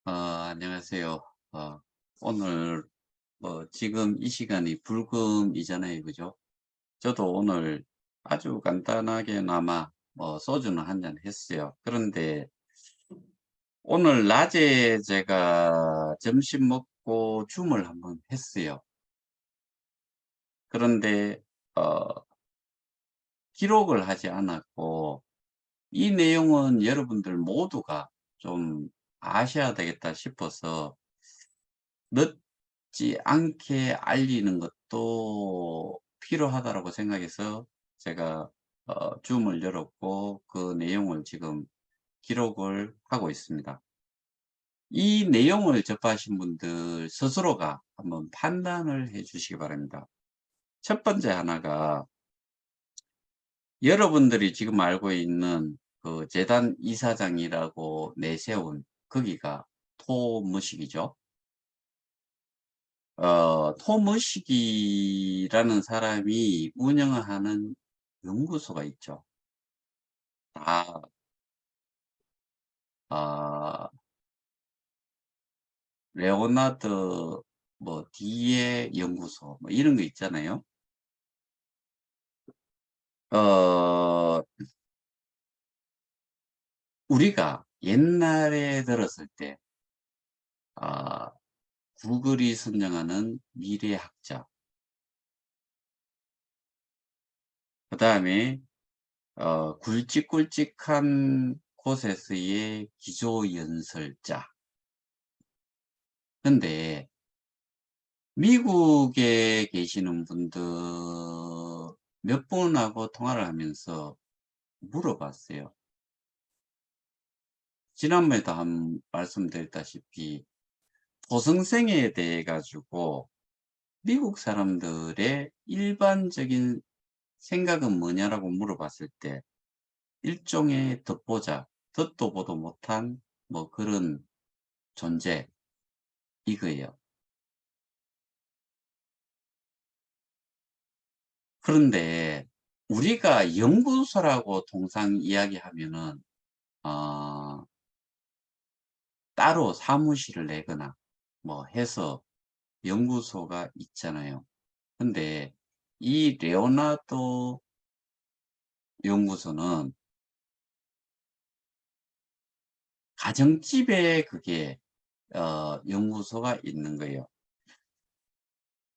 안녕하세요. 어, 오늘 지금 이 시간이 불금이잖아요, 그죠? 저도 오늘 아주 간단하게나마 소주는 한 잔 했어요. 그런데 오늘 낮에 제가 점심 먹고 줌을 한번 했어요. 그런데 어, 기록을 하지 않았고, 이 내용은 여러분들 모두가 좀 아셔야 되겠다 싶어서 늦지 않게 알리는 것도 필요하다라고 생각해서 제가 줌을 열었고 그 내용을 지금 기록을 하고 있습니다. 이 내용을 접하신 분들 스스로가 한번 판단을 해 주시기 바랍니다. 첫 번째 하나가, 여러분들이 지금 알고 있는 그 재단 이사장이라고 내세운 거기가 토무식이죠. 토무식이라는 사람이 운영하는 연구소가 있죠. 다, 아, 레오나드, 디에 연구소, 이런 거 있잖아요. 어, 우리가 옛날에 들었을 때, 아, 구글이 선정하는 미래학자, 그 다음에, 굵직굵직한 곳에서의 기조연설자. 근데, 미국에 계시는 분들 몇 분하고 통화를 하면서 물어봤어요. 지난번에도 한 말씀드렸다시피 도성생에 대해 가지고 미국 사람들의 일반적인 생각은 뭐냐라고 물어봤을 때 일종의 듣보잡, 듣도 보도 못한 그런 존재, 이거예요. 그런데 우리가 연구소라고 통상 이야기하면은 어 따로 사무실을 내거나 해서 연구소가 있잖아요. 근데 이 레오나르도 연구소는 가정집에 그게 연구소가 있는 거예요.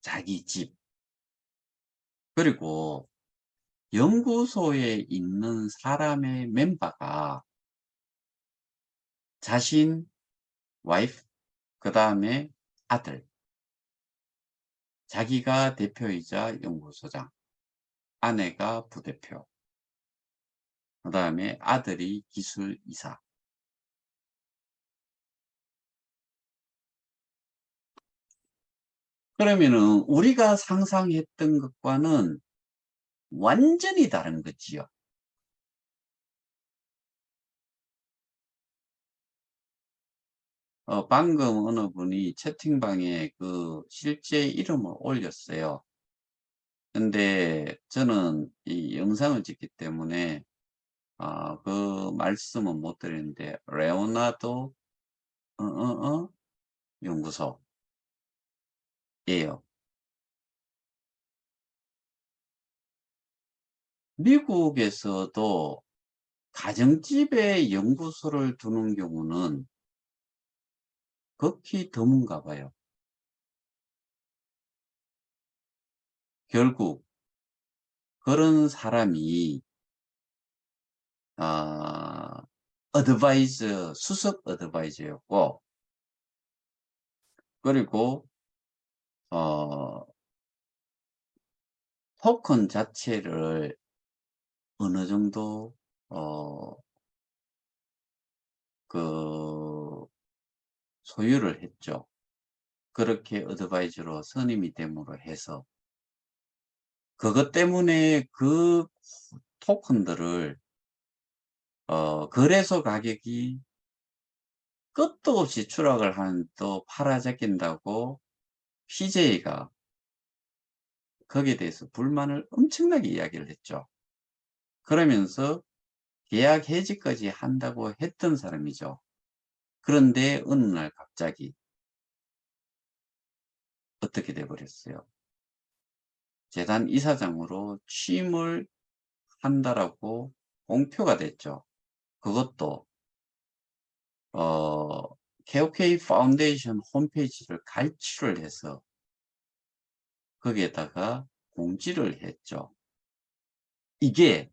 자기 집. 그리고 연구소에 있는 사람의 멤버가 자신, 와이프, 그다음에 아들, 자기가 대표이자 연구소장, 아내가 부대표, 그다음에 아들이 기술이사. 그러면은 우리가 상상했던 것과는 완전히 다른 거지요. 방금 어느 분이 채팅방에 그 실제 이름을 올렸어요. 근데 저는 이 영상을 찍기 때문에 그 말씀은 못 드리는데, 레오나르도 연구소예요. 미국에서도 가정집에 연구소를 두는 경우는 극히 드문가 봐요. 결국 그런 사람이 아 어드바이저, 수석 어드바이저였고, 그리고 어 토큰 자체를 어느 정도 어 그 소유를 했죠. 그렇게 어드바이저로 선임이 됨으로 해서 그것 때문에 그 토큰들을 거래소 가격이 끝도 없이 추락을 한 또 팔아제낀다고 CJ가 거기에 대해서 불만을 엄청나게 이야기를 했죠. 그러면서 계약 해지까지 한다고 했던 사람이죠. 그런데 어느 날 갑자기 어떻게 돼 버렸어요. 재단 이사장으로 취임을 한다라고 공표가 됐죠. 그것도 어 KOK 파운데이션 홈페이지를 갈취를 해서 거기에다가 공지를 했죠. 이게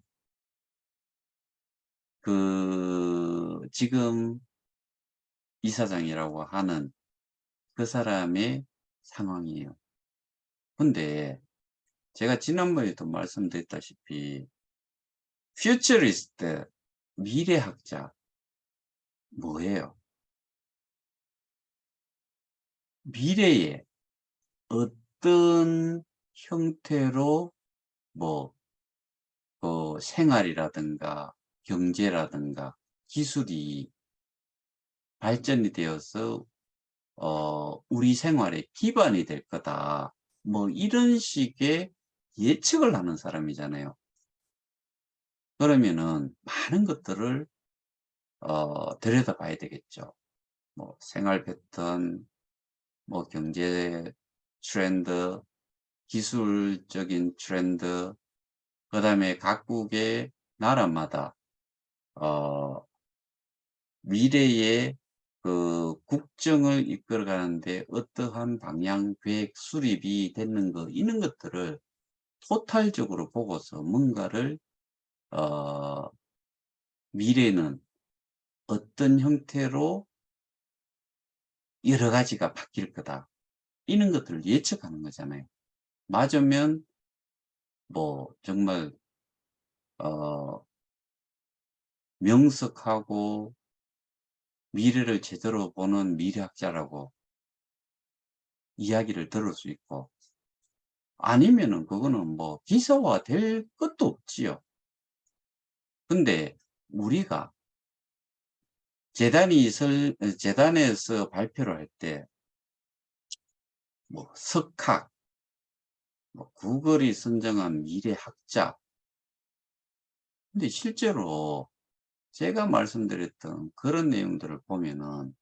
지금 이사장이라고 하는 그 사람의 상황이에요. 근데 제가 지난번에도 말씀드렸다시피 퓨처리스트, 미래학자 뭐예요? 미래에 어떤 형태로 뭐 생활이라든가 경제라든가 기술이 발전이 되어서 우리 생활의 기반이 될 거다. 뭐 이런 식의 예측을 하는 사람이잖아요. 그러면은 많은 것들을 들여다봐야 되겠죠. 뭐 생활 패턴, 뭐 경제 트렌드, 기술적인 트렌드, 그다음에 각국의 나라마다 어 미래의 국정을 이끌어 가는데 어떠한 방향, 계획 수립이 되는 거 이런 것들을 토탈적으로 보고서 뭔가를 어 '미래는 어떤 형태로 여러 가지가 바뀔 거다.' 이런 것들을 예측하는 거잖아요. 맞으면 뭐 정말 어 명석하고 미래를 제대로 보는 미래학자라고 이야기를 들을 수 있고, 아니면은 그거는 뭐 기사화될 것도 없지요. 근데 우리가 재단에서 발표를 할 때 뭐 석학, 뭐 구글이 선정한 미래학자, 근데 실제로 제가 말씀드렸던 그런 내용들을 보면은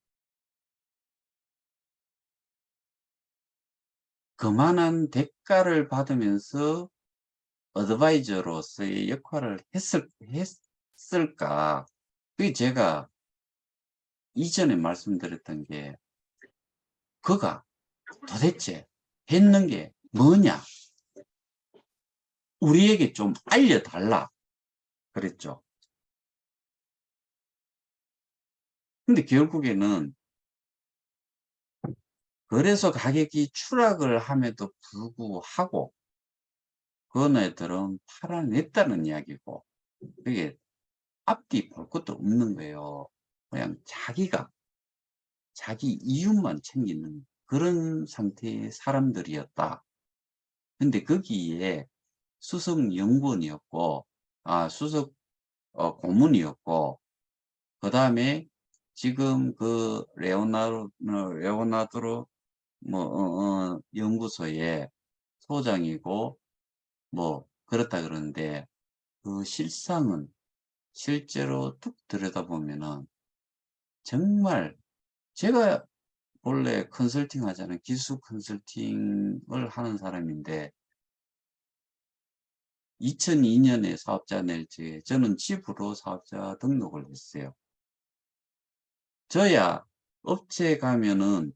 그만한 대가를 받으면서 어드바이저로서의 역할을 했을까? 그게 제가 이전에 말씀드렸던 게, 그가 도대체 했는 게 뭐냐? 우리에게 좀 알려달라. 그랬죠. 근데 결국에는 그래서 가격이 추락을 함에도 불구하고 그네들은 팔아냈다는 이야기고, 그게 앞뒤 볼 것도 없는 거예요. 그냥 자기 이윤만 챙기는 그런 상태의 사람들이었다. 근데 거기에 수석 연구원이었고, 수석 고문이었고, 그다음에 지금 레오나르도 연구소의 소장이고 뭐 그렇다 그러는데, 그 실상은 실제로 툭 들여다보면은 정말, 제가 본래 컨설팅 하잖아요. 기술 컨설팅을 하는 사람인데 2002 년에 사업자 낼지 저는 집으로 사업자 등록을 했어요. 저야 업체 가면은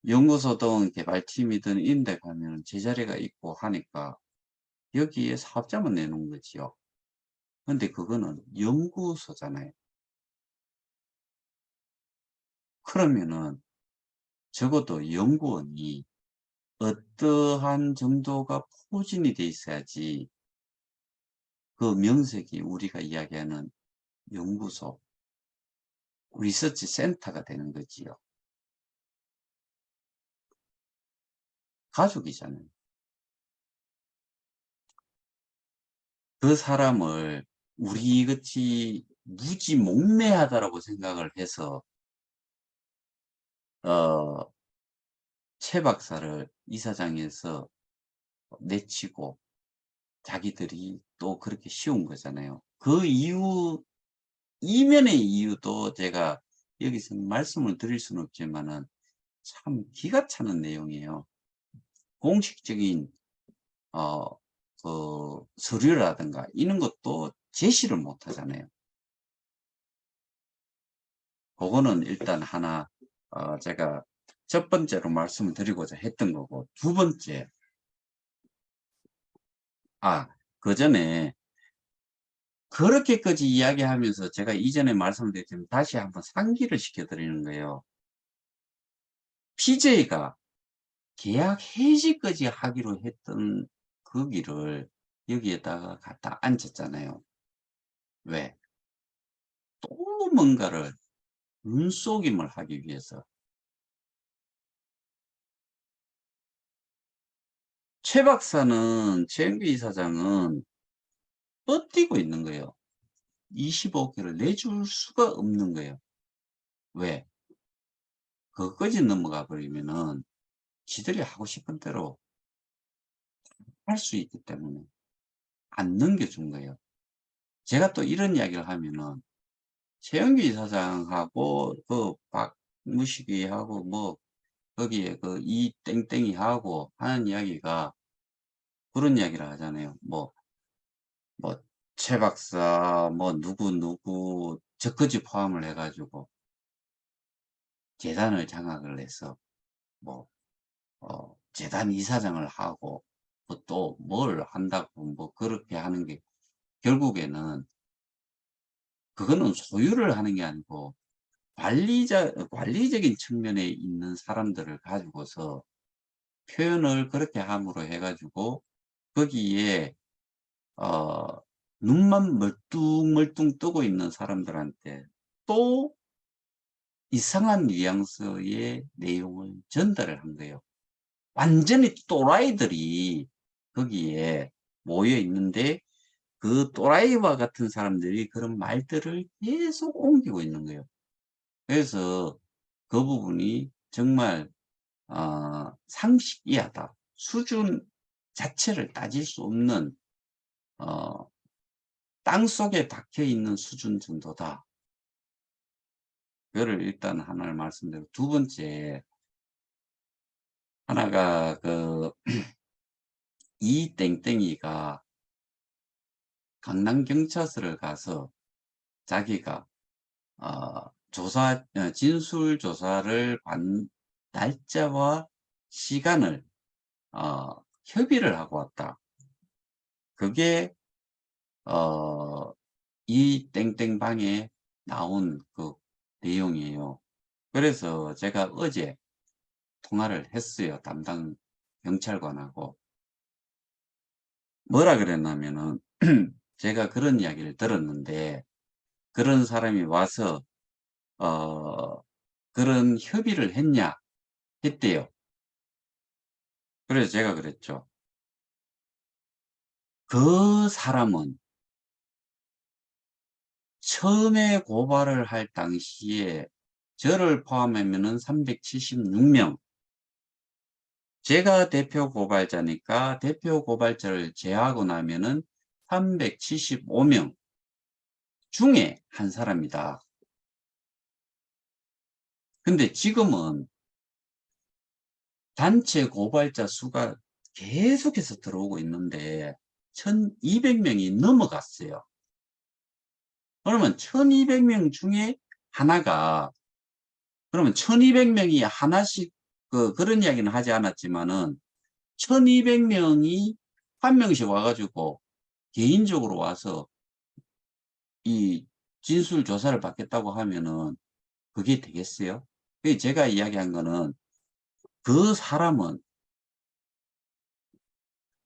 연구소든 개발팀이든 이런 데 가면은 제자리가 있고 하니까 여기에 사업자만 내놓은 거지요. 근데 그거는 연구소잖아요. 그러면은 적어도 연구원이 어떠한 정도가 포진이 돼 있어야지 그 명색이 우리가 이야기하는 연구소, 리서치 센터가 되는 거지요. 가족이잖아요. 그 사람을 우리같이 무지몽매하다라고 생각을 해서 어 최 박사를 이사장에서 내치고 자기들이 또 그렇게 씌운 거잖아요. 그 이유, 이면의 이유도 제가 여기서는 말씀을 드릴 수는 없지만은 참 기가 차는 내용이에요. 공식적인 어 서류라든가 이런 것도 제시를 못 하잖아요. 그거는 일단 하나 제가 첫 번째로 말씀을 드리고자 했던 거고, 두 번째, 그전에 그렇게까지 이야기하면서 제가 이전에 말씀드렸지만 다시 한번 상기를 시켜 드리는 거예요. PJ가 계약 해지까지 하기로 했던 거기를 여기에다가 갖다 앉혔잖아요. 왜? 또 뭔가를 눈속임을 하기 위해서. 최 박사는, 최영규 이사장은 뻗뛰고 있는 거예요. 25억을 내줄 수가 없는 거예요. 왜? 그것까지 넘어가 버리면은 지들이 하고 싶은 대로 할 수 있기 때문에 안 넘겨준 거예요. 제가 또 이런 이야기를 하면은 최영규 이사장하고 그 박무식이하고 뭐 거기에 그 이 땡땡이하고 하는 이야기가 그런 이야기를 하잖아요. 뭐 최 박사 뭐 누구 저까지 포함을 해 가지고 재단을 장악을 해서 뭐 재단 이사장을 하고 또 뭘 한다고 뭐 그렇게 하는 게 결국에는 그거는 소유를 하는 게 아니고 관리적인 측면에 있는 사람들을 가지고서 표현을 그렇게 함으로 해 가지고 거기에 어 눈만 멀뚱멀뚱 뜨고 있는 사람들한테 또 이상한 뉘앙스의 내용을 전달을 한 거예요. 완전히 또라이들이 거기에 모여 있는데 그 또라이와 같은 사람들이 그런 말들을 계속 옮기고 있는 거예요. 그래서 그 부분이 정말 상식이하다. 수준 자체를 따질 수 없는 어 땅속에 박혀 있는 수준 정도다. 그거를 일단 하나를 말씀드리고, 두 번째 하나가 이 땡땡이가 강남경찰서를 가서 자기가 진술 조사를 날짜와 시간을 협의를 하고 왔다. 그게 어 이 땡땡방에 나온 그 내용이에요. 그래서 제가 어제 통화를 했어요, 담당 경찰관하고. 뭐라 그랬냐면은 제가 그런 이야기를 들었는데 그런 사람이 와서 어 "그런 협의를 했냐?" 했대요. 그래서 제가 그랬죠. 그 사람은 처음에 고발을 할 당시에 저를 포함하면은 376명, 제가 대표 고발자니까 대표 고발자를 제하고 나면은 375명 중에 한 사람이다. 근데 지금은 단체 고발자 수가 계속해서 들어오고 있는데 1200명이 넘어갔어요. 그러면 1200명 중에 하나가, 그러면 1200명이 하나씩 그런 이야기는 하지 않았지만은 1200명이 한 명씩 와 가지고 개인적으로 와서 이 진술 조사를 받겠다고 하면은 그게 되겠어요? 그 제가 이야기한 거는 그 사람은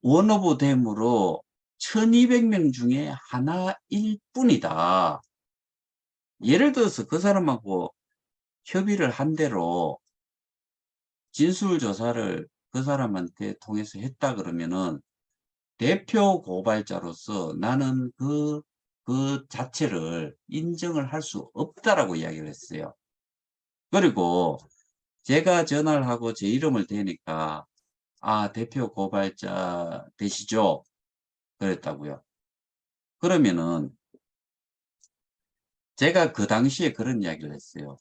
원오브 댐으로 1200명 중에 하나일 뿐이다. 예를 들어서 그 사람하고 협의를 한 대로 진술 조사를 그 사람한테 통해서 했다 그러면은 대표 고발자로서 나는 그 자체를 인정을 할 수 없다라고 이야기를 했어요. 그리고 제가 전화를 하고 제 이름을 대니까 "아, 대표 고발자 되시죠?" 그랬다고요. 그러면은 제가 그 당시에 그런 이야기를 했어요.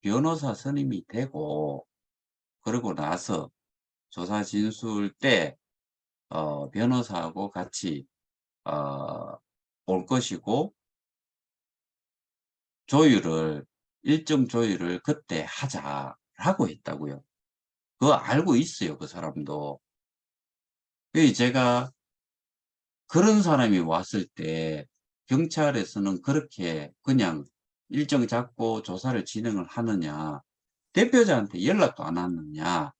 변호사 선임이 되고 그러고 나서 조사 진술 때 변호사하고 같이 어 올 것이고 조율을 일정 조율을 그때 하자라고 했다고요. 그거 알고 있어요, 그 사람도. 제가 그런 사람이 왔을 때 경찰에서는 그렇게 그냥 일정 잡고 조사를 진행을 하느냐, 대표자한테 연락도 안 하느냐.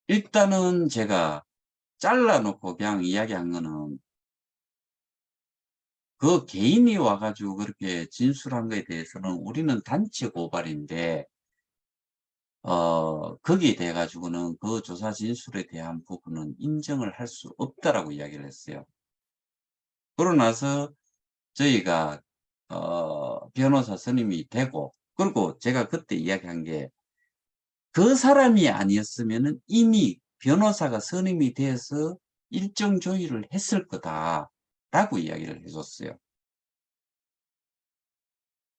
일단은 제가 잘라 놓고 그냥 이야기한 거는 그 개인이 와 가지고 그렇게 진술한 거에 대해서는 우리는 단체 고발인데 거기에 대해 가지고는 그 조사 진술에 대한 부분은 인정을 할 수 없다라고 이야기를 했어요. 그러고 나서 저희가 변호사 선임이 되고, 그리고 제가 그때 이야기한 게 그 사람이 아니었으면은 이미 변호사가 선임이 되어서 일정 조율을 했을 거다라고 이야기를 해 줬어요.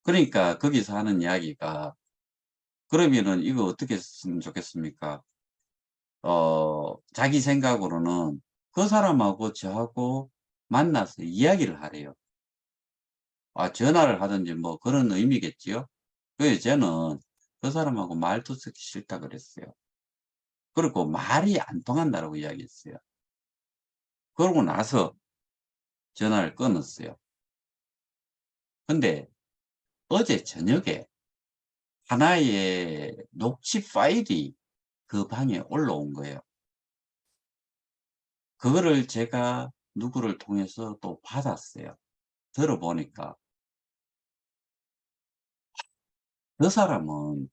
그러니까 거기서 하는 이야기가 그러면은 이거 어떻게 했으면 좋겠습니까? 자기 생각으로는 그 사람하고 저하고 만나서 이야기를 하래요. 전화를 하든지 뭐 그런 의미겠지요. 그래서 저는 그 사람하고 말도 듣기 싫다 그랬어요. 그리고 말이 안 통한다라고 이야기했어요. 그러고 나서 전화를 끊었어요. 근데 어제 저녁에 하나의 녹취 파일이 그 방에 올라온 거예요. 그거를 제가 누구를 통해서 또 받았어요. 들어보니까 그 사람은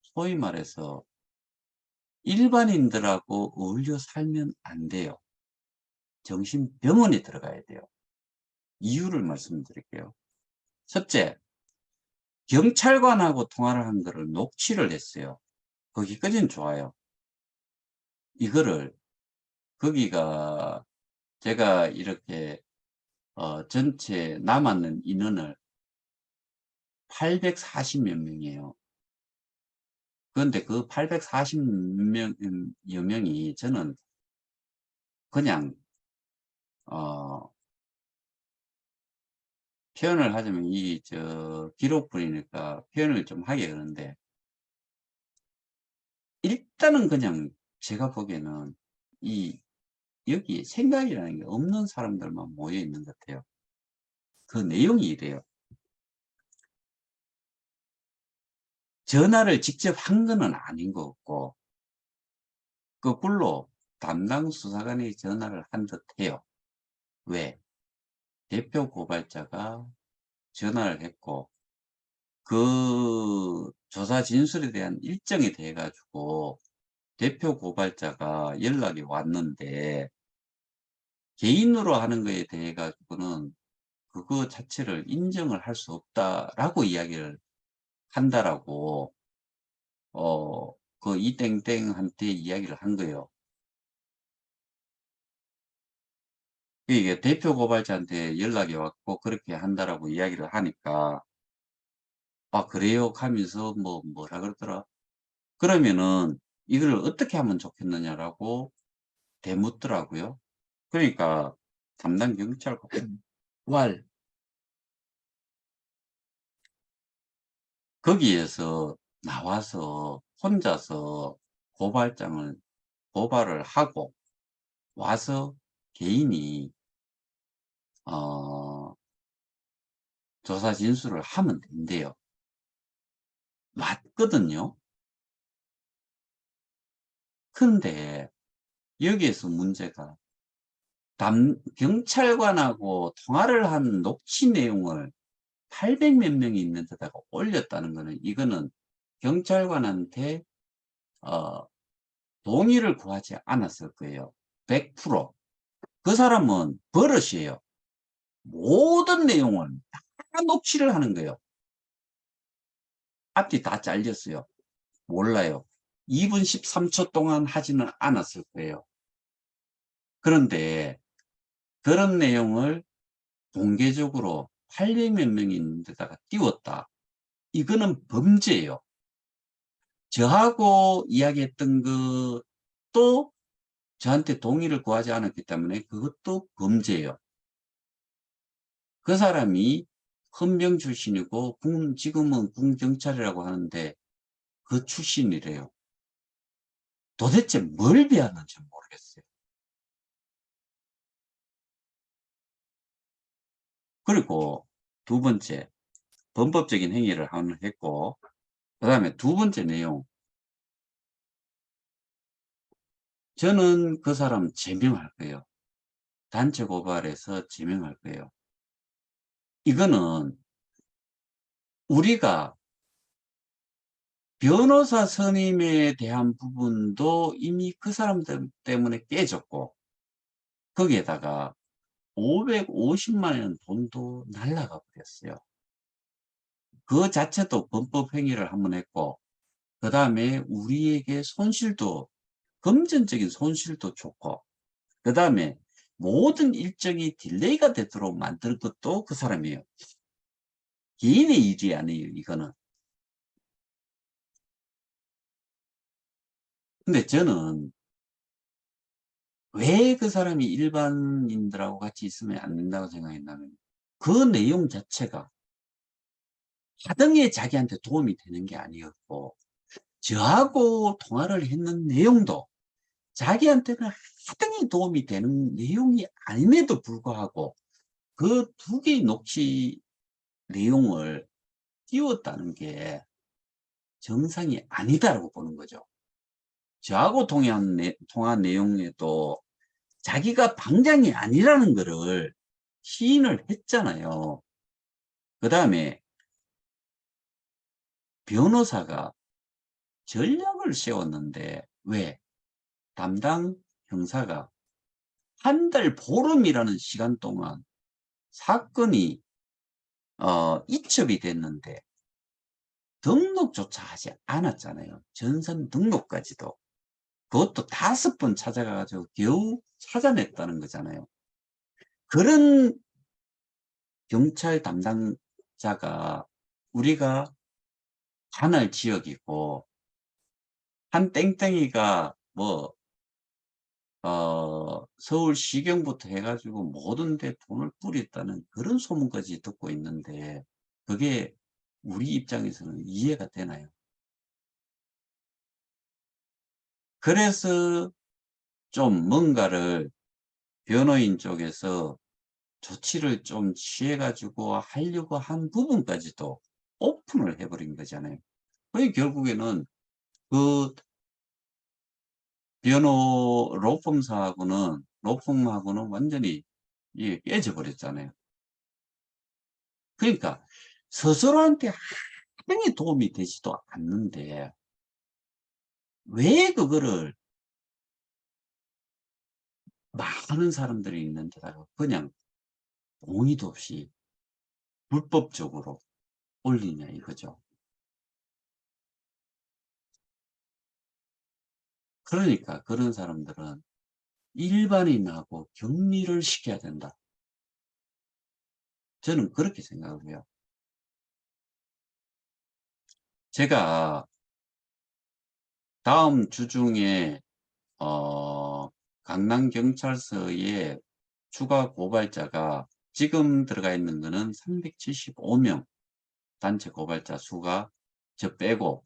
소위 말해서 일반인들하고 어울려 살면 안 돼요. 정신병원에 들어가야 돼요. 이유를 말씀드릴게요. 첫째, 경찰관하고 통화를 한 거를 녹취를 했어요. 거기까지는 좋아요. 이거를 거기가 제가 이렇게 전체 남았는 인원을 840 몇 명이에요. 그런데 그 840 여 명이 저는 그냥 어 표현을 하자면 기록불이니까 표현을 좀 하기 그런데 일단은 그냥 제가 보기에는 이 여기에 생각이라는 게 없는 사람들만 모여 있는 것 같아요. 그 내용이 이래요. 전화를 직접 한 거는 아닌 것 같고 거꾸로 담당 수사관이 전화를 한 듯해요. 왜? 대표 고발자가 전화를 했고 그 조사 진술에 대한 일정에 대해 가지고 대표 고발자가 연락이 왔는데 개인으로 하는 거에 대해 가지고는 그거 자체를 인정을 할 수 없다라고 이야기를 한다라고 그 이땡땡한테 이야기를 한 거예요. 이게 대표 고발자한테 연락이 왔고 그렇게 한다라고 이야기를 하니까 "아 그래요?" 하면서 뭐라 그러더라. 그러면은 "이걸 어떻게 하면 좋겠느냐."라고 되묻더라고요. 그러니까 담당 경찰관 왈 거기에서 나와서 혼자서 고발장을 고발을 하고 와서 개인이 어 조사 진술을 하면 된대요. 맞거든요. 근데 여기에서 문제가 경찰관하고 통화를 한 녹취 내용을 800몇 명이 있는 데다가 올렸다는 거는 이거는 경찰관한테 어 동의를 구하지 않았을 거예요. 100%. 그 사람은 버릇이에요. 모든 내용을 다 녹취를 하는 거예요. 앞뒤 다 잘렸어요. 몰라요. 2분 13초 동안 하지는 않았을 거예요. 그런데 그런 내용을 공개적으로 800몇 명이 있는 데다가 띄웠다. 이거는 범죄예요. 저하고 이야기했던 것도 저한테 동의를 구하지 않았기 때문에 그것도 범죄예요. 그 사람이 헌병 출신이고 지금은 군경찰이라고 하는데 그 출신이래요. 도대체 뭘 배웠는지 모르겠어요. 그리고 두 번째, 범법적인 행위를 하나 했고, 그 다음에 두 번째 내용. 저는 그 사람 제명할 거예요. 단체 고발해서 제명할 거예요. 이거는 우리가 변호사 선임에 대한 부분도 이미 그 사람들 때문에 깨졌고, 거기에다가 550만 원 돈도 날라가 버렸어요. 그 자체도 범법 행위를 한번 했고, 그 다음에 우리에게 손실도, 금전적인 손실도 줬고, 그 다음에 모든 일정이 딜레이가 되도록 만든 것도 그 사람이에요. 개인의 일이 아니에요, 이거는. 근데 저는 왜 그 사람이 일반인들하고 같이 있으면 안 된다고 생각했냐면, 그 내용 자체가 하등에 자기한테 도움이 되는 게 아니었고, 저하고 통화를 했는 내용도 자기한테는 하등이 도움이 되는 내용이 아님에도 불구하고 그 두 개의 녹취 내용을 띄웠다는 게 정상이 아니다라고 보는 거죠. 저하고 통화한 내용에도 자기가 방장이 아니라는 거를 시인을 했잖아요. 그 다음에 변호사가 전략을 세웠는데 왜? 담당 형사가 한 달 보름이라는 시간 동안 사건이 이첩이 됐는데 등록조차 하지 않았잖아요. 전선 등록까지도. 그것도 5번 찾아가 가지고 겨우 찾아냈다는 거잖아요. 그런 경찰 담당자가 우리가 관할 지역이고 한 땡땡이가 뭐 서울시경부터 해 가지고 모든 데 돈을 뿌렸다는 그런 소문까지 듣고 있는데 그게 우리 입장에서는 이해가 되나요? 그래서 좀 뭔가를 변호인 쪽에서 조치를 좀 취해 가지고 하려고 한 부분까지도 오픈을 해 버린 거잖아요. 그게 결국에는 그 로펌하고는 완전히 이게 깨져 버렸잖아요. 그러니까 스스로한테 하등의 도움이 되지도 않는데 왜 그거를 많은 사람들이 있는 데다가 그냥 동의도 없이 불법적으로 올리냐 이거죠. 그러니까 그런 사람들은 일반인하고 격리를 시켜야 된다. 저는 그렇게 생각을 해요. 제가 다음 주 중에 강남경찰서에 추가 고발자가 지금 들어가 있는 거는 375명 단체 고발자 수가 저 빼고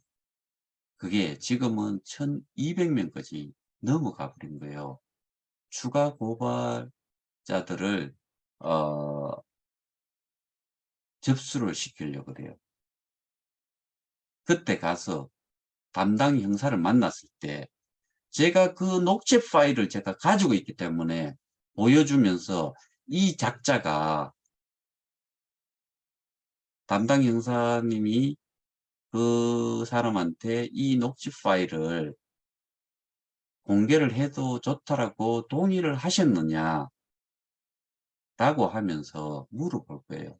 그게 지금은 1200명까지 넘어가 버린 거예요. 추가 고발자들을 어 접수를 시키려고 그래요. 그때 가서 담당 형사를 만났을 때 제가 그 녹취 파일을 제가 가지고 있기 때문에 보여주면서 이 작자가 담당 형사님이 그 사람한테 이 녹취 파일을 공개를 해도 좋다라고 동의를 하셨느냐라고 하면서 물어볼 거예요.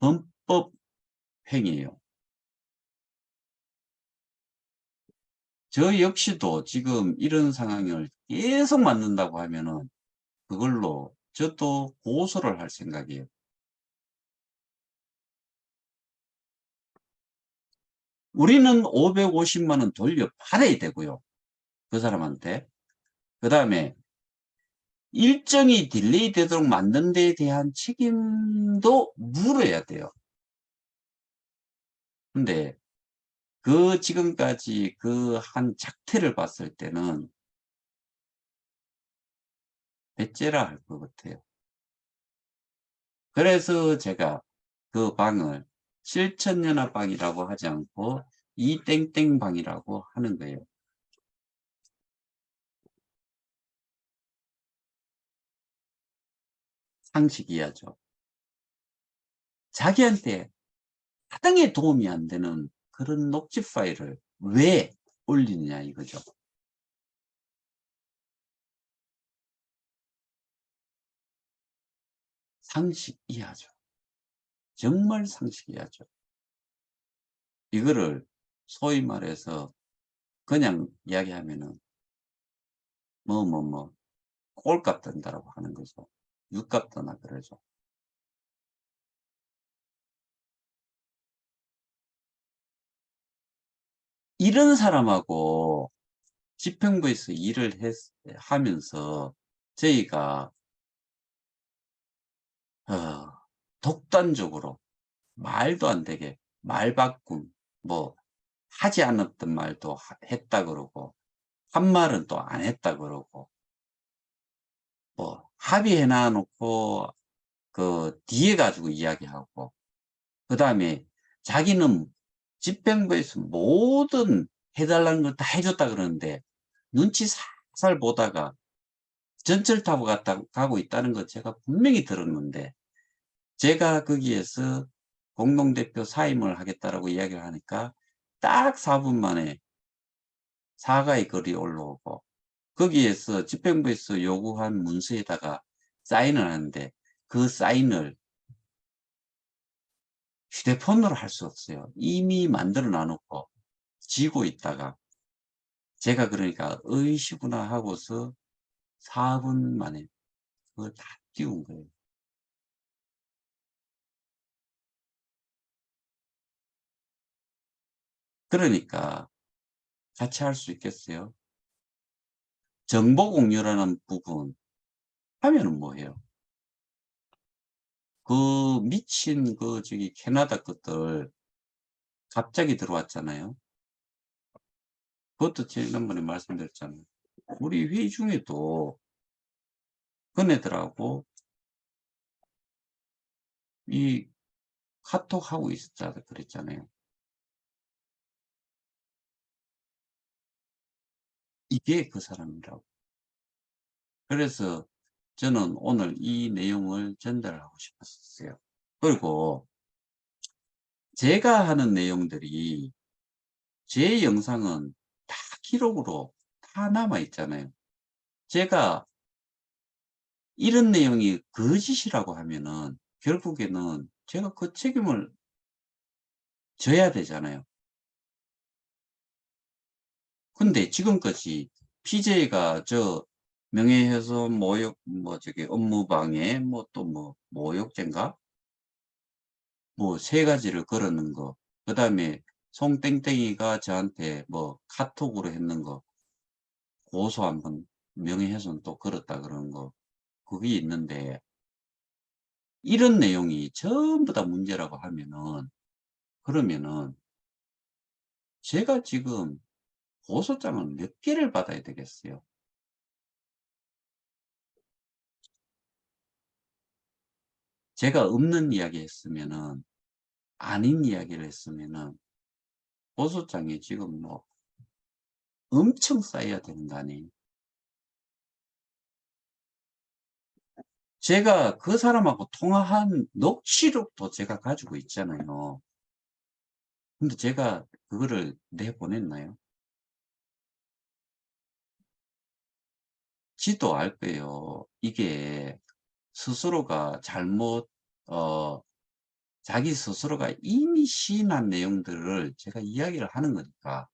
범법 행위예요. 저 역시도 지금 이런 상황을 계속 맞는다고 하면은 그걸로 저도 고소를 할 생각이에요. 우리는 550만 원 돌려받아야 되고요. 그 사람한테. 그다음에 일정이 딜레이 되도록 만든 데에 대한 책임도 물어야 돼요. 근데 그 지금까지 그 한 작태를 봤을 때는 배째라 할 것 같아요. 그래서 제가 그 방을 실천연합방이라고 하지 않고 이땡땡방이라고 하는 거예요. 상식이야죠. 자기한테 하등의 도움이 안 되는 그런 녹취 파일을 왜 올리느냐 이거죠. 상식이야죠. 정말 상식이야죠. 이거를 소위 말해서 그냥 이야기하면은 꼴값 든다라고 하는 거죠. 육값 드나 그러죠. 이런 사람하고 집행부에서 일을 하면서 저희가 어, 독단적으로 말도 안 되게 말 바꿈 뭐 하지 않았던 말도 했다 그러고 한 말은 또 안 했다 그러고 뭐 합의해 놔 놓고 그 뒤에 가지고 이야기하고 그다음에 자기는 집행부에서 모든 해 달라는 걸 다 해 줬다 그러는데 눈치 살살 보다가 전철 타고 가고 있다는 거 제가 분명히 들었는데 제가 거기에서 공동대표 사임을 하겠다라고 이야기를 하니까 딱 4분 만에 사과의 글이 올라오고 거기에서 집행부에서 요구한 문서에다가 사인을 하는데 그 사인을 휴대폰으로 할 수 없어요. 이미 만들어 놔 놓고 지고 있다가 제가 그러니까 '으이시구나.' 하고서 4분 만에 그걸 다 띄운 거예요. 그러니까 같이 할 수 있겠어요? 정보 공유라는 부분 하면은 뭐해요? 그 미친 그 저기 캐나다 것들 갑자기 들어왔잖아요. 그것도 지난번에 말씀드렸잖아요. 우리 회의 중에도 그네들하고 이 카톡하고 있었다 그랬잖아요. 이게 그 사람이라고. 그래서 저는 오늘 이 내용을 전달하고 싶었어요. 그리고 제가 하는 내용들이 제 영상은 다 기록으로 다 남아 있잖아요. 제가 이런 내용이 거짓이라고 하면은 결국에는 제가 그 책임을 져야 되잖아요. 근데 지금까지 PJ가 저 명예훼손, 모욕 뭐 저기 업무방해 뭐 또 뭐 모욕죄인가? 뭐 3 가지를 걸었는 거. 그다음에 송땡땡이가 저한테 뭐 카톡으로 했는 거 고소 한번 명예훼손 또 걸었다 그러는 거 그게 있는데 이런 내용이 전부 다 문제라고 하면은 그러면은 제가 지금 고소장을 몇 개를 받아야 되겠어요. 제가 없는 이야기 했으면은 아닌 이야기를 했으면은 고소장이 지금 뭐 엄청 쌓여야 되는 거 아니에요. 제가 그 사람하고 통화한 녹취록도 제가 가지고 있잖아요. 근데 제가 그거를 내보냈나요? 지도 알 거예요. 이게 스스로가 잘못 어 자기 스스로가 이미 시인한 내용들을 제가 이야기를 하는 거니까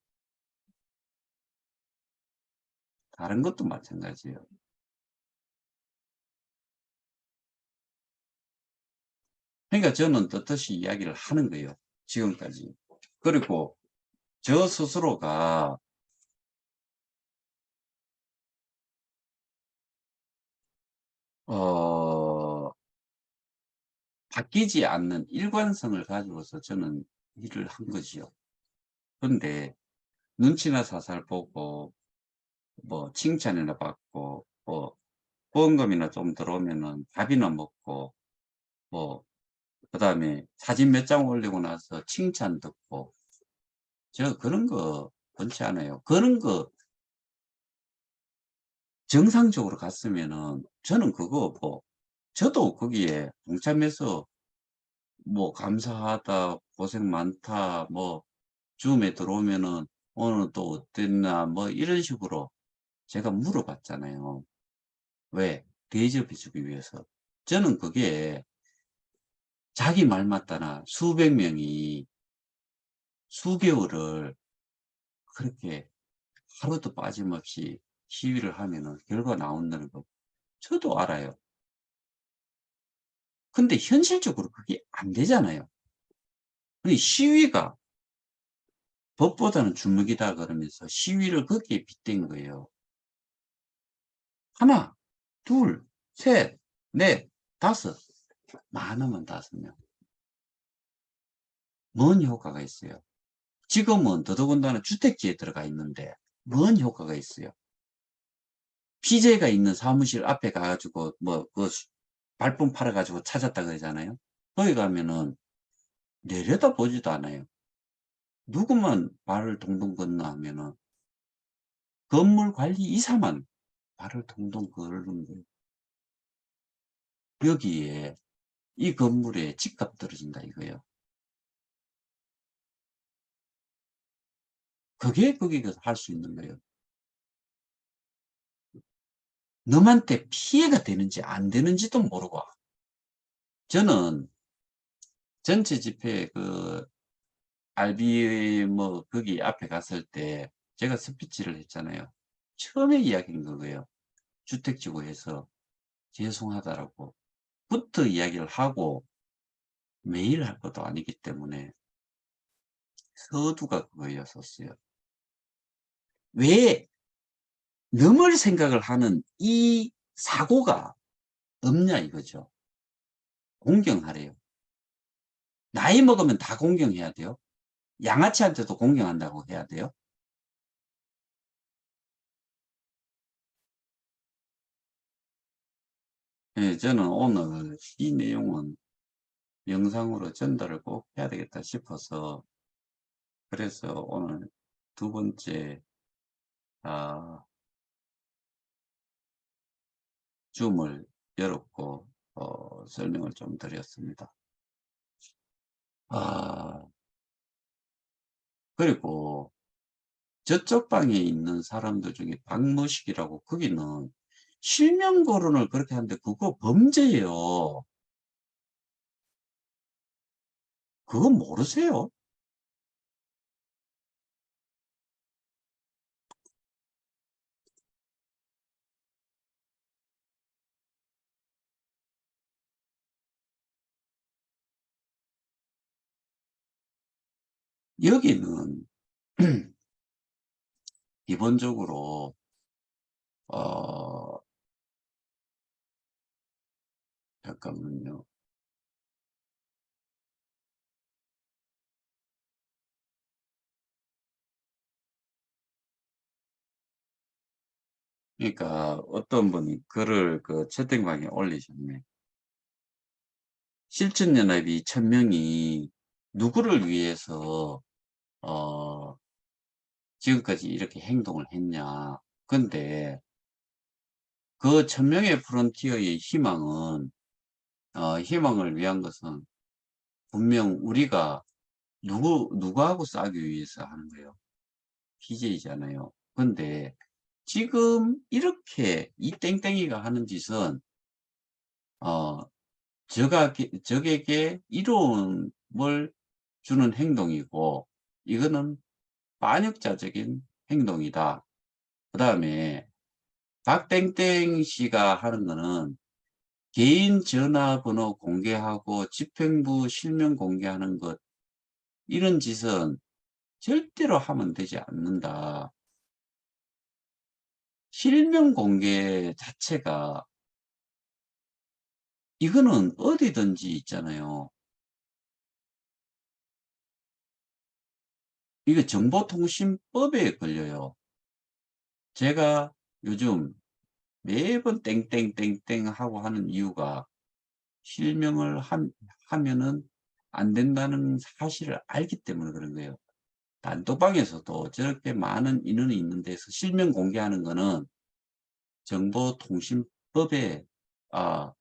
다른 것도 마찬가지예요. 그러니까 저는 떳떳이 이야기를 하는 거예요, 지금까지. 그리고 저 스스로가 어 바뀌지 않는 일관성을 가지고서 저는 일을 한 거지요. 근데 눈치나 살살 보고 뭐 칭찬이나 받고 뭐 후원금이나 좀 들어오면은 밥이나 먹고 뭐 그다음에 사진 몇 장 올리고 나서 칭찬 듣고 저 그런 거 원치 않아요. 그런 거 정상적으로 갔으면은 저는 그거 뭐 저도 거기에 동참해서 뭐 "감사하다. 고생 많다." 뭐 줌에 들어오면은 "오늘 또 어땠나?" 뭐 이런 식으로 제가 물어봤잖아요. 왜? 대접해 주기 위해서. 저는 그게 자기 말 맞다나 수백 명이 수개월을 그렇게 하루도 빠짐없이 시위를 하면은 결과가 나온다는 거 저도 알아요. 근데 현실적으로 그게 안 되잖아요. 이 시위가 "법보다는 주먹이다." 그러면서 시위를 거기에 빗댄 거예요. 하나, 둘, 셋, 넷, 다섯, 많으면 5명. 뭔 효과가 있어요? 지금은 더더군다나 주택지에 들어가 있는데 뭔 효과가 있어요? 피제가 있는 사무실 앞에 가 가지고 뭐 그 발품 팔아 가지고 찾았다 그러잖아요. 거기 가면은 내려다보지도 않아요. 누구만 발을 동동 걷나 하면은 건물 관리 이사만 발을 동동 거르는 거예요. 여기에 이 건물에 집값 떨어진다 이거예요. 그게 거기서 할 수 있는 거예요. 남한테 피해가 되는지 안 되는지도 모르고. 저는 전체 집회 그 RB 뭐 거기 앞에 갔을 때 제가 스피치를 했잖아요. 처음에 이야기한 그거예요. 주택지구에서 "죄송하다."라고 부터 이야기를 하고 매일 할 것도 아니기 때문에 서두가 그거였었어요. 왜 넘을 생각을 하는 이 사고가 없냐 이거죠. 공경하래요. 나이 먹으면 다 공경해야 돼요? 양아치한테도 공경한다고 해야 돼요? 예, 저는 오늘 이 내용은 영상으로 전달을 꼭 해야 되겠다 싶어서 그래서 오늘 두 번째 아 줌을 열었고 설명을 좀 드렸습니다. 아 그리고 저쪽 방에 있는 사람들 중에 박모식이라고 거기는 실명 거론을 그렇게 하는데 그거 범죄예요. 그거 모르세요? 여기는 기본적으로 어 잠깐만요. 그러니까 어떤 분이 글을 그 채팅방에 올리셨네. 실천연합이 1000명이 누구를 위해서 어 지금까지 이렇게 행동을 했냐. 근데 그 1000명의 프론티어의 희망은 희망을 위한 것은 분명 우리가 누구하고 싸우기 위해서 하는 거예요. BJ잖아요. 근데 지금 이렇게 이 땡땡이가 하는 짓은 어 적에게 이로움을 주는 행동이고 이거는 반역자적인 행동이다. 그다음에 박땡땡 씨가 하는 거는 개인 전화번호 공개하고 집행부 실명 공개하는 것 이런 짓은 절대로 하면 되지 않는다. 실명 공개 자체가 이거는 어디든지 있잖아요. 이거 정보통신법에 걸려요. 제가 요즘 매번 땡땡땡땡 하고 하는 이유가 실명을 하면은 안 된다는 사실을 알기 때문에 그런 거예요. 단톡방에서도 저렇게 많은 인원이 있는 데서 실명 공개하는 거는 정보통신법에 아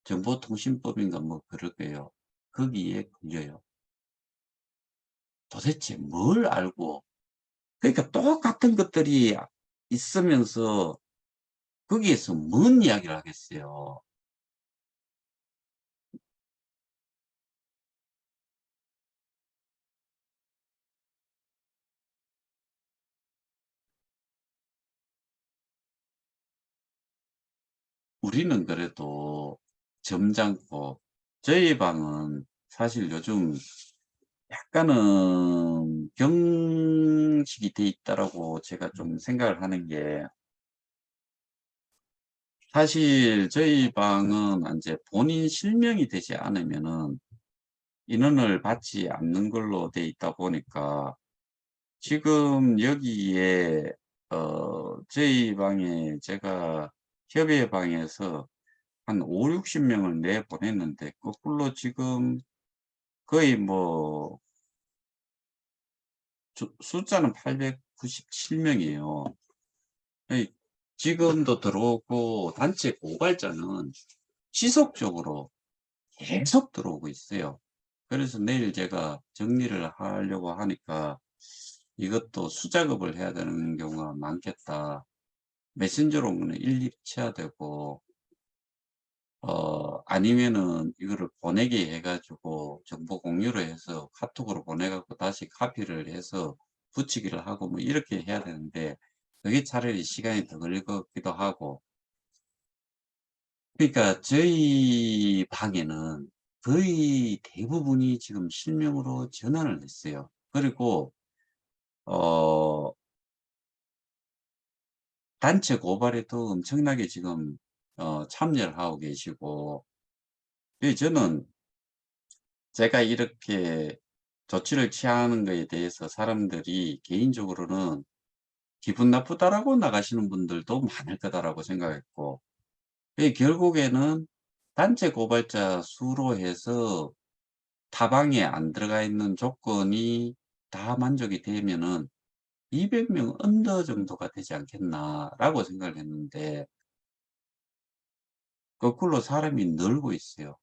정보통신법인가 뭐 그럴 거예요. 거기에 걸려요. 도대체 뭘 알고 그러니까 똑같은 것들이 있으면서 거기에서 뭔 이야기를 하겠어요. 우리는 그래도 점잖고 저희 방은 사실 요즘 약간은 경직이 돼 있다라고 제가 좀 생각을 하는 게 사실 저희 방은 인제 본인 실명이 되지 않으면은 인원을 받지 않는 걸로 돼 있다 보니까 지금 여기에 저희 방에 제가 협의 방에서 한 50-60 명을 내보냈는데 거꾸로 지금 거의 뭐 숫자는 897 명이에요. 이 지금도 들어오고 단체 고발자는 지속적으로 계속 들어오고 있어요. 그래서 내일 제가 정리를 하려고 하니까 이것도 수작업을 해야 되는 경우가 많겠다. 메신저로는 일일치해야 되고 아니면은 이거를 보내게 해 가지고 정보 공유를 해서 카톡으로 보내 갖고 다시 카피를 해서 붙이기를 하고 뭐 이렇게 해야 되는데 그게 차라리 시간이 더 걸릴 것 같기도 하고 그러니까 저희 방에는 거의 대부분이 지금 실명으로 전환을 했어요. 그리고 어 단체 고발에도 엄청나게 지금 참여를 하고 계시고 저는 제가 이렇게 조치를 취하는 거에 대해서 사람들이 개인적으로는 '기분 나쁘다.'라고 나가시는 분들도 많을 거다라고 생각했고 결국에는 단체 고발자 수로 해서 타방에 안 들어가 있는 조건이 다 만족이 되면은 200명 언더 정도가 되지 않겠나라고 생각을 했는데 거꾸로 사람이 늘고 있어요.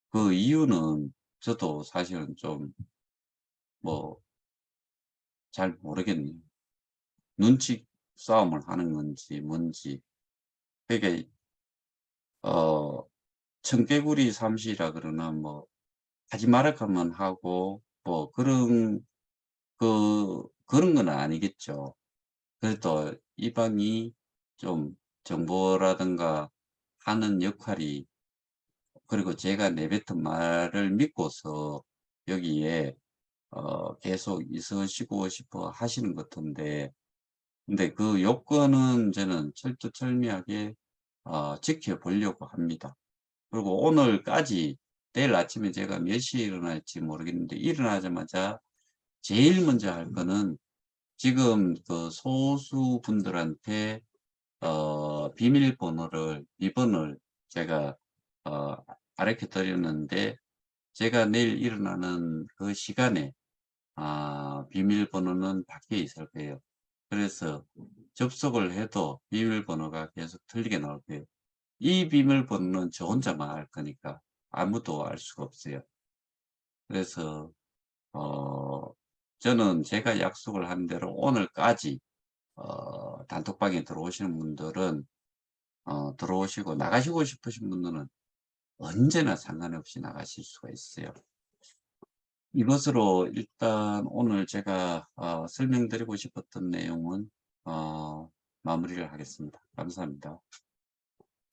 그 이유는 저도 사실은 좀 뭐 잘 모르겠네요. 눈치 싸움을 하는 건지 뭔지. 그러니까 청개구리 삼시라 그러나 뭐 하지 말라 하면 하고 뭐 그런 건 아니겠죠. 그래도 이 방이 좀 정보라든가 하는 역할이 그리고 제가 내뱉은 말을 믿고서 여기에 계속 있으시고 싶어 하시는 것 같은데 근데 그 요건은 저는 철두철미하게 지켜보려고 합니다. 그리고 오늘까지 내일 아침에 제가 몇 시에 일어날지 모르겠는데 일어나자마자 제일 먼저 할 거는 지금 그 소수분들한테 비밀번호를 제가 어 가르쳐 드렸는데 제가 내일 일어나는 그 시간에 비밀번호는 밖에 있을 거예요. 그래서 접속을 해도 비밀번호가 계속 틀리게 나올 거예요. 이 비밀번호는 저 혼자만 알 거니까 아무도 알 수가 없어요. 그래서 어 저는 제가 약속을 한 대로 오늘까지 단톡방에 들어오시는 분들은 들어오시고 나가시고 싶으신 분들은 언제나 상관없이 나가실 수가 있어요. 이것으로 일단 오늘 제가 설명드리고 싶었던 내용은 마무리를 하겠습니다. 감사합니다.